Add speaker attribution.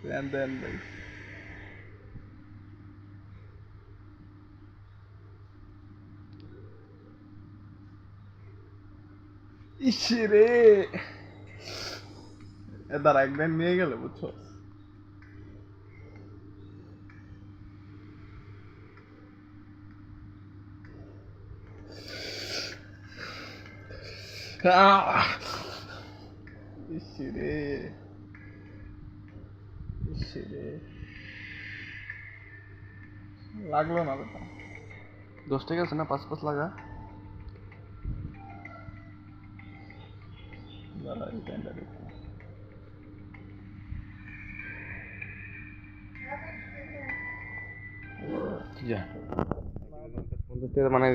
Speaker 1: দেন দেন ভাই। ইসে রে, এদার একদিন নিয়ে গেলে বুঝছো। ইসে রে, ইসে রে, লাগলো না বেটা। 10 টাকা আছে না, 5 লাগা। দাঁড়া এই টাইমটা দেখো।
Speaker 2: যা 50 টাকা মানে